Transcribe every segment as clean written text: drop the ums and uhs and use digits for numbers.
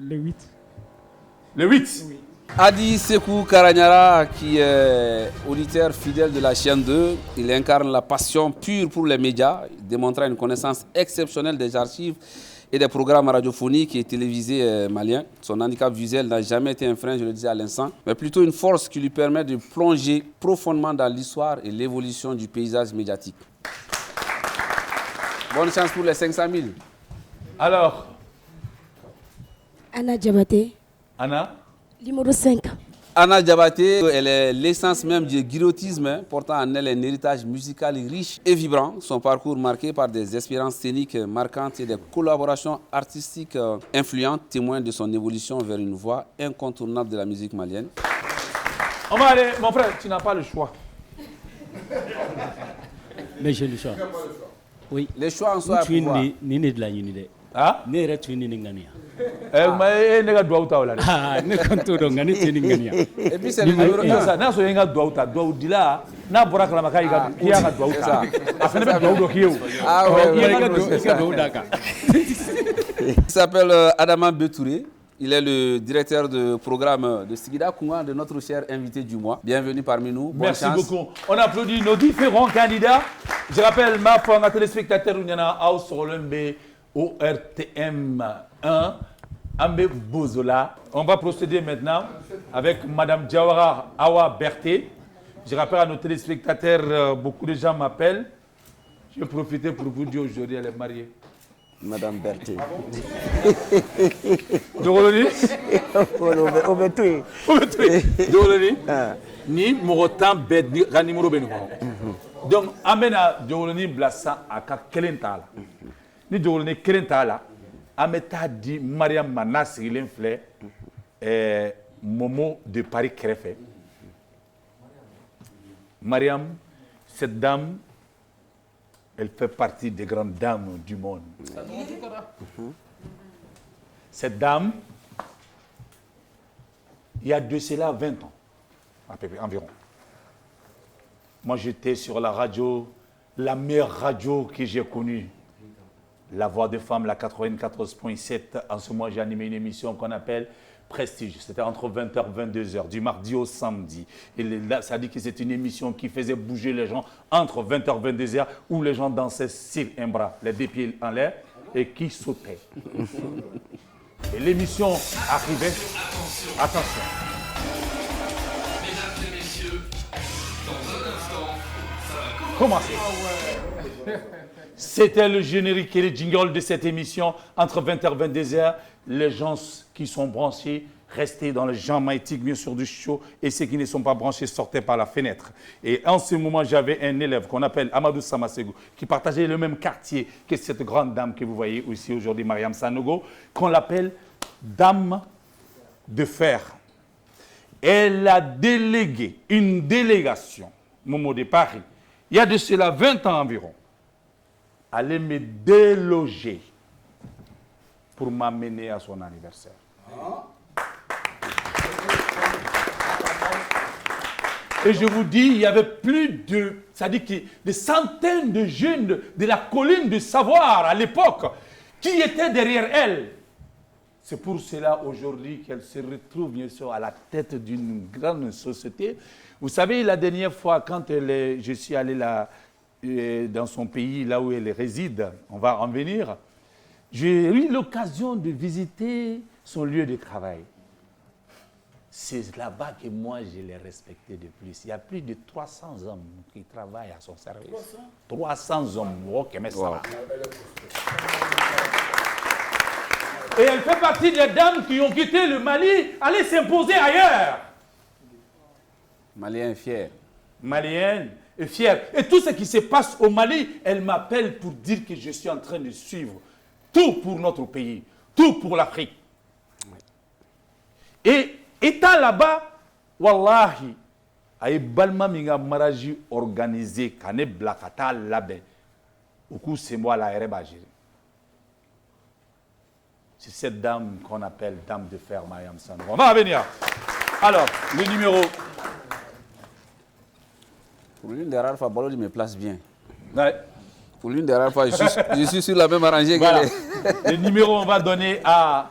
Le 8. Le 8 Oui. Adi Sekou Karanyara, qui est auditeur fidèle de la chaîne 2, il incarne la passion pure pour les médias, démontrant une connaissance exceptionnelle des archives et des programmes radiophoniques et télévisés maliens. Son handicap visuel n'a jamais été un frein, je le disais à l'instant, mais plutôt une force qui lui permet de plonger profondément dans l'histoire et l'évolution du paysage médiatique. Bonne chance pour les 500 000. Alors, Anna Diabaté. Anna Numéro 5. Anna Diabaté, elle est l'essence même du guillotisme, portant en elle un héritage musical riche et vibrant. Son parcours marqué par des expériences scéniques marquantes et des collaborations artistiques influentes témoignent de son évolution vers une voix incontournable de la musique malienne. On va aller, mon frère, tu n'as pas le choix. Mais j'ai le choix. Oui. Les choix en soi à pouvoir. Ah? Et puis c'est le numéro 1. N'a so yenga douta dou dila n'a bora kala makai ga kiya ga douta afene be dou do kiyo Ah ouais. Il s'appelle Adama Betouré. Il est le directeur de programme de Sigida Kounga, de notre cher invité du mois. Bienvenue parmi nous. Bonne Merci chance. beaucoup. On applaudit nos différents candidats. Je rappelle ma foi, téléspectateur Uniana House sur l'MB ORTM 1. Ambe Bozola. On va procéder maintenant avec Madame Diawara Awa Berté. Je rappelle à nos téléspectateurs, beaucoup de gens m'appellent. Je vais profiter pour vous dire aujourd'hui, elle est mariée. Madame Berté. Doroloni Obetui. Doroloni ni morotan bed ni ranimuro benu. Donc amena Doroloni blassa aka kelentala. Ni Doroloni kelentala ameta di Mariam Manas sigilen Momo de Paris Krefé. Mariam, cette dame, elle fait partie des grandes dames du monde. Cette dame, il y a de cela 20 ans, à peu près, environ. Moi, j'étais sur la radio, la meilleure radio que j'ai connue. La Voix des Femmes, la 94.7. En ce moment, j'ai animé une émission qu'on appelle Prestige. C'était entre 20h et 22h, du mardi au samedi. Et là, ça dit que c'est une émission qui faisait bouger les gens entre 20h et 22h, où les gens dansaient sur un bras, les deux pieds en l'air, et qui sautaient. Et l'émission arrivait. Attention. Mesdames et messieurs, dans un instant, ça va Commencez. C'était le générique et le jingle de cette émission. Entre 20h et 22h, les gens qui sont branchés restaient dans le champ magnétique, bien sûr, du show, et ceux qui ne sont pas branchés sortaient par la fenêtre. Et en ce moment, j'avais un élève qu'on appelle Amadou Samasego, qui partageait le même quartier que cette grande dame que vous voyez aussi aujourd'hui, Mariam Sanogo, qu'on l'appelle Dame de Fer. Elle a délégué une délégation, Momo de Paris, il y a de cela 20 ans environ, aller me déloger pour m'amener à son anniversaire. Et je vous dis, il y avait plus de, c'est-à-dire que des centaines de jeunes de la colline de Savoir à l'époque qui étaient derrière elle. C'est pour cela aujourd'hui qu'elle se retrouve bien sûr à la tête d'une grande société. Vous savez, la dernière fois, quand je suis allé là, dans son pays, là où elle réside, on va en venir, j'ai eu l'occasion de visiter son lieu de travail. C'est là-bas que moi, je l'ai respecté de plus. Il y a plus de 300 hommes qui travaillent à son service. 300 hommes. Wow. Et elle fait partie des dames qui ont quitté le Mali, aller s'imposer ailleurs. Malien fier. Malienne est fière. Et tout ce qui se passe au Mali, elle m'appelle pour dire que je suis en train de suivre tout pour notre pays, tout pour l'Afrique. Et étant là-bas, wallahi, aye balma minga maraji organisé, kane blakata labe, au coup c'est moi la RBAG. C'est cette dame qu'on appelle Dame de Fer, Mariam Sanogo. On va venir. Alors, le numéro. Pour l'une des rares fois, Balodi me place bien. Ouais. Pour l'une des rares fois, je suis sur la même rangée voilà. qu'elle est. Le numéro, on va donner à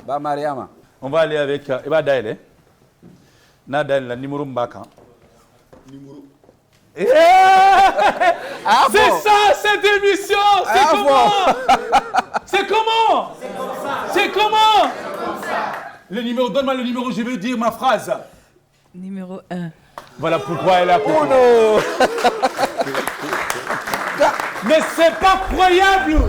Ba Mariama. On va aller avec Eba Daele. Nadal, le numéro Mbaka. Numéro. C'est ça cette émission. C'est c'est comment? C'est comment? Le numéro, donne-moi le numéro, je veux dire ma phrase. Numéro 1. Voilà pourquoi elle a coupé. Oh non. Mais c'est pas croyable.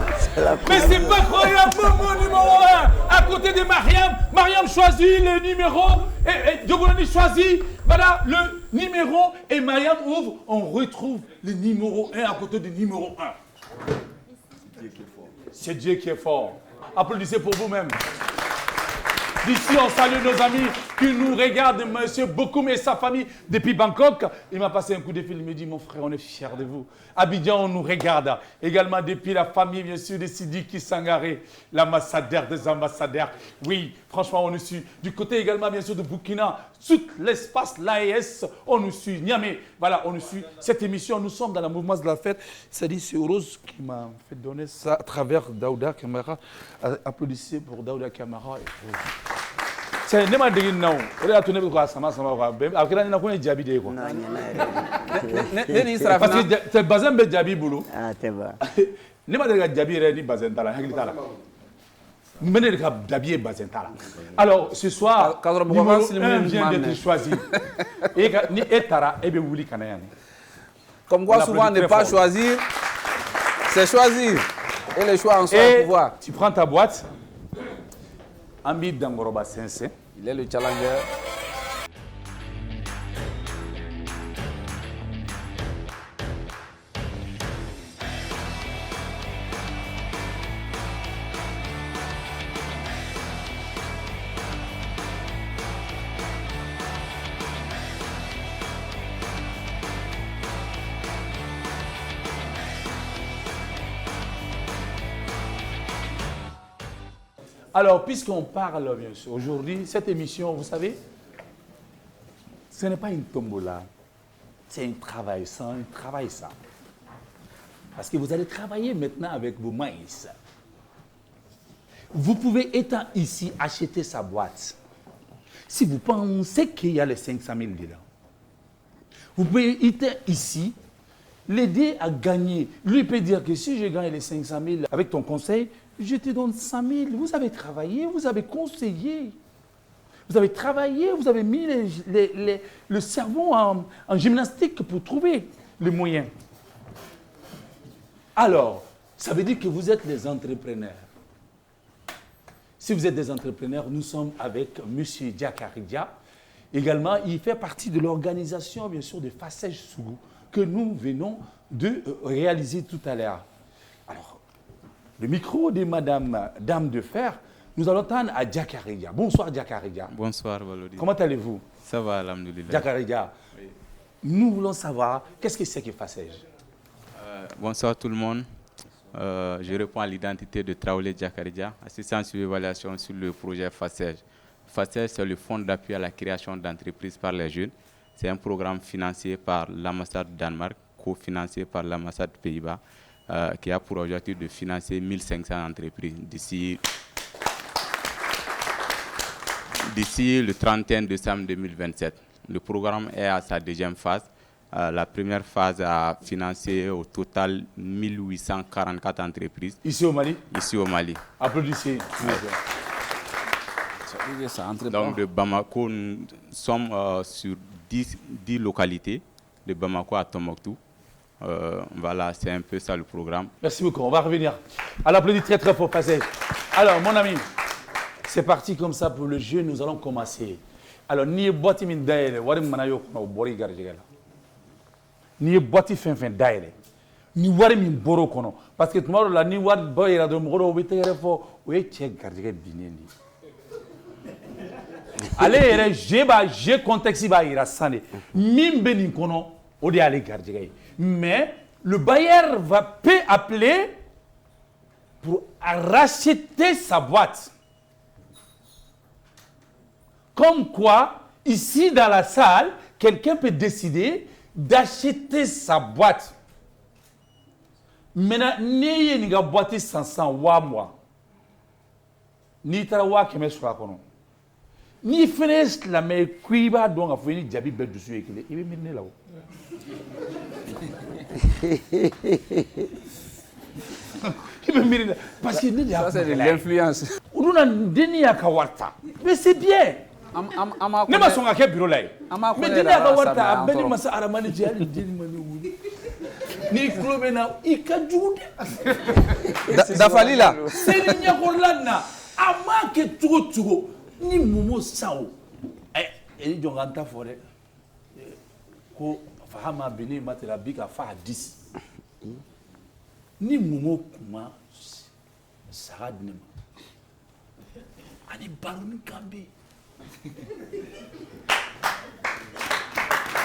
Mais c'est pas croyable, mon numéro 1. À côté de Mariam. Mariam choisit le numéro. Et Diogoulani choisit. Voilà le numéro. Et Mariam ouvre. On retrouve le numéro 1 à côté du numéro 1. C'est Dieu qui est fort. Applaudissez pour vous-même. D'ici, on salue nos amis qui nous regardent, monsieur Bokoum et sa famille depuis Bangkok. Il m'a passé un coup de fil, il me dit, mon frère, on est fiers de vous. Abidjan, on nous regarde. Également depuis la famille, bien sûr, de Sidiki Sangaré, l'ambassadeur des ambassadeurs. Oui, franchement, on nous suit. Du côté également, bien sûr, de Burkina, tout l'espace, l'AES, on nous suit. Niamey, voilà, on nous suit. Cette émission, nous sommes dans la mouvement de la fête. C'est Rose qui m'a fait donner ça à travers Daouda Kamara. Applaudissez pour Daouda Kamara. C'est ne ma dégg naw o de y'a to ne bɛ ko a sama quoi a kɛra ɲɛna ko ne jaabi de ye quoi. Ne ni sera parce que bazin bɛ jaabi bolo. Ah, c'est vrai. Ne ma deli ka jaabi yɛrɛ ni bazin t'a la hakili t'a la. n bɛ ne de ka jaabi ye bazin t'a la. Alors ce soir numéro 1 vient d'être choisi. Ni e taara e bɛ wuli ka na yan. Comme quoi souvent ne pas choisir, c'est choisir. Et le choix en soi est pouvoir. Tu prends ta boîte. Ambi Dangoroba Sensei. Il est le challenger. Alors, puisqu'on parle, bien sûr, aujourd'hui, cette émission, vous savez, ce n'est pas une tombola. C'est un travail, ça. Parce que vous allez travailler maintenant avec vos maïs. Vous pouvez, étant ici, acheter sa boîte. Si vous pensez qu'il y a les 500 000 dedans, vous pouvez, étant ici, l'aider à gagner. Lui peut dire que si je gagne les 500 000 avec ton conseil, je te donne 100 000. Vous avez travaillé, vous avez conseillé. Vous avez travaillé, vous avez mis le cerveau en gymnastique pour trouver les moyens. Alors, ça veut dire que vous êtes les entrepreneurs. Si vous êtes des entrepreneurs, nous sommes avec M. Diakaridia. Également, il fait partie de l'organisation, bien sûr, de Fassège Sougou, que nous venons de réaliser tout à l'heure. Alors, le micro de Madame Dame de Fer, nous allons entendre à Diakaridia. Bonsoir Diakaridia. Bonsoir Valodi. Comment allez-vous? Ça va, alhamdoulilah. Diakaridia, oui. Nous voulons savoir, qu'est-ce que c'est que Fassège? Bonsoir tout le monde. Je réponds à l'identité de Traoré Diakaridia, assistant sur l'évaluation sur le projet Fassège. Fassège, c'est le fonds d'appui à la création d'entreprises par les jeunes. C'est un programme financé par l'ambassade du Danemark, cofinancé par l'ambassade des Pays-Bas, qui a pour objectif de financer 1500 entreprises d'ici le 31 décembre 2027. Le programme est à sa deuxième phase. La première phase a financé au total 1844 entreprises. Ici au Mali? Ici au Mali. Applaudissez. Donc de Bamako, nous sommes sur 10 localités, de Bamako à Tombouctou. Voilà, c'est un peu ça le programme. Merci beaucoup, on va revenir. Alors, applaudis très très fort, Fassège. Alors, mon ami, c'est parti comme ça pour le jeu, nous allons commencer. Alors, ni boîte min daele, wari manayo kono bori garjigala. Ni boîte fin daele. Ni wari min boro kono parce que tomorrow la ni wari boyra do moro obitere fo we che garjiga bineni. Allez, j'ai contexte ba ira sane. Min benin kono odi ale garjiga. Mais le bailleur peut appeler pour racheter sa boîte. Comme quoi, ici dans la salle, quelqu'un peut décider d'acheter sa boîte. Maintenant, n'y a pas boîte 500 mois. n'i taara 100 sɔrɔ a kɔnɔ n'i fana ye silamɛ ye ko i b'a dɔn k'a fɔ i ni jabi bɛɛ dusu ye kelen i bɛ miiri ne la o. I bɛ miiri ne la parce que ne de y'a Ça, c'est de l'influence. olu na denni y'a ka wari ta mais c'est bien. ne ma sɔn ka kɛ bureau la ye mais denni y'a ka wari ta a bɛɛ ni masa aramani cɛ hali denni ma ne wuli n'i tulo bɛ na i ka jugu dɛ. Dafali la. seli ɲɛkɔrɔla na a m'a kɛ cogo o cogo ni Momo san o i jɔ n ka n ta fɔ dɛ ko Fahama Bini Matera bi ka fa 10 ni Momo kuma saga di ne ma ani baroni kan bɛ yen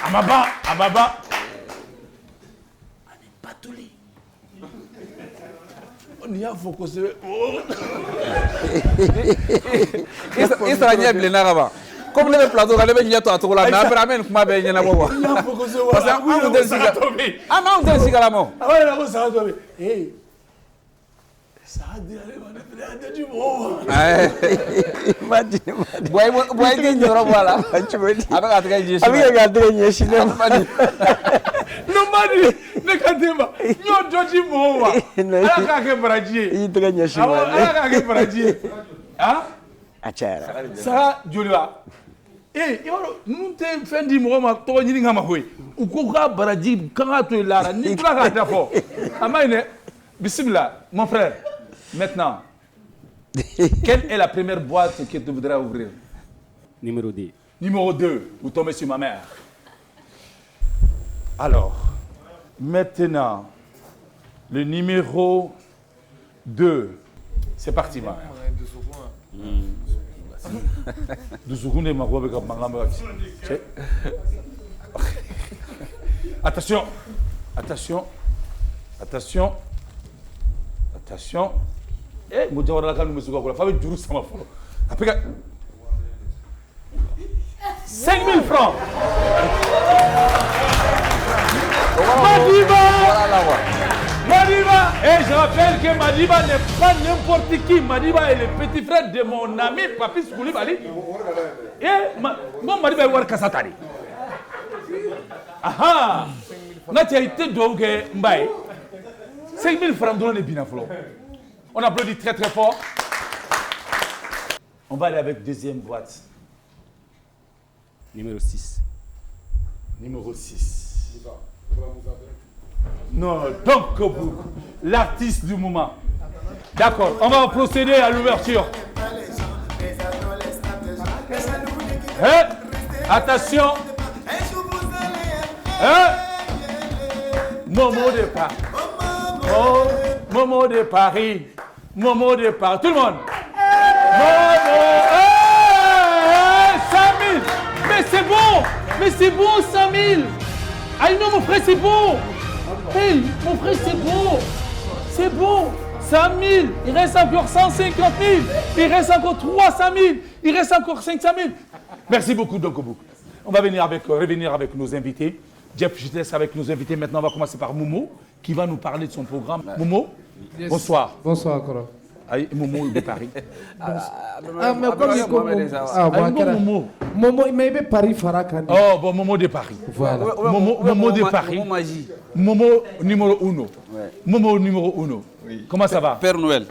a ma ban ani batoli n'i y'a fɔ kosɛbɛ I sara ɲɛ bilenna ka ban comme ne bɛ plateau kan ne bɛ ɲɛ to a cogo la mais après an bɛ nin kuma bɛɛ ɲɛnabɔ quoi. n'i y'a fɔ kosɛbɛ Parce que an tun tɛ sigi an tɛ sigi kalama o. a b'a yɛrɛ ko saga dɔ bɛ yen saga dira ne ma ne fana y'a jate mɔgɔw ma. Bon i tɛ ɲɔrɔ bɔ a la. A bɛ ka tigɛ ɲɛsin. A bɛ kɛ k'a tɛgɛ ɲɛsin ne ma. n'o ma di ne ka den ma n y'o dɔ di mɔgɔw ma ala k'a kɛ baraji ye. I y'i tɛgɛ ɲɛsin ma. ala k'a kɛ baraji ye A cayara. saga joli wa i b'a dɔn ninnu tɛ fɛn di mɔgɔ ma tɔgɔ ɲini kama koyi u ko k'a baraji kan ka to yen lara n'i tora k'a da fɔ a ma ɲi dɛ bisimila mon frère maintenant quelle est la première boîte que tu voudrais ouvrir? Numéro 2. Numéro 2, vous tombez sur ma mère. Alors, maintenant, le numéro 2. C'est parti, ma mère. Attention, attention, attention, attention. Eh, je vais vous dire 5 000 francs. Madiba. Et je rappelle que Madiba n'est pas n'importe qui. Madiba est le petit frère de mon ami Papis Koulibaly. Et mon Madiba est Warkasatari. Ah, tu as été donc Mbaye. 5 000 francs donnent les binaflo. On applaudit très très fort. On va aller avec deuxième boîte. Numéro 6. Numéro 6. Non, donc l'artiste du moment. D'accord, on va procéder à l'ouverture. Attention. Momo de Paris. Oh, Momo de Paris. Momo de Paris. Tout le monde. Momo. 100 000. Mais c'est bon. Mais c'est bon, 100 000. Ah non, mon frère, c'est bon. Hey, mon frère, c'est bon. C'est bon. 100 000. Il reste encore 150 000. Il reste encore 300 000. Il reste encore 500 000. Merci beaucoup, Dokobu. On va revenir avec nos invités. Jeff, je te laisse avec nos invités. Maintenant, on va commencer par Momo, qui va nous parler de son programme. Momo, yes. Bonsoir. Bonsoir, Koro. Momo de Paris. Mais comme il Momo. Momo, mais il Paris Farakani. Oh, bon, Momo de Paris. Voilà. Momo de Paris. Momo numéro 1. Ouais. Momo numéro 1. Oui. Comment ça va? Père Noël.